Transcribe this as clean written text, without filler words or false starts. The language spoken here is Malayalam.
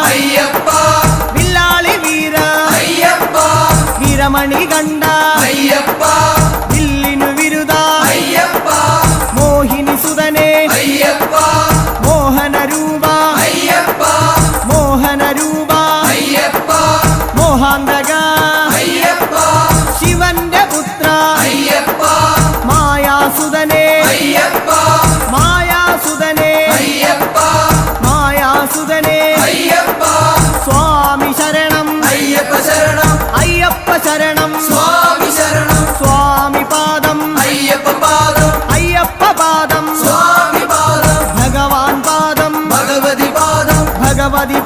അയ്യപ്പ വില്ലാളി വീര അയ്യപ്പ വീരമണി കണ്ട അയ്യപ്പ വില്ലിനു വിരുദ അയ്യപ്പ മോഹിനി സുതനെ അയ്യപ്പ മോഹന രൂപ അയ്യപ്പ മോഹന രൂപ അയ്യപ്പ മോഹാന്തക അയ്യപ്പ ശിവന്റെ പുത്ര അയ്യപ്പ മായാസുതനെ അയ്യപ്പ മായാസുതനെ അയ്യപ്പ മായാസുതനെ അയ്യപ്പ സ്വാമി ശരണം അയ്യപ്പ ശരണം അയ്യപ്പ ശരണം സ്വാമി ശരണം സ്വാമി പാദം അയ്യപ്പ പാദം അയ്യപ്പ പാദം സ്വാമി പാദം ഭഗവാൻ പാദം ഭഗവതി പാദം ഭഗവതി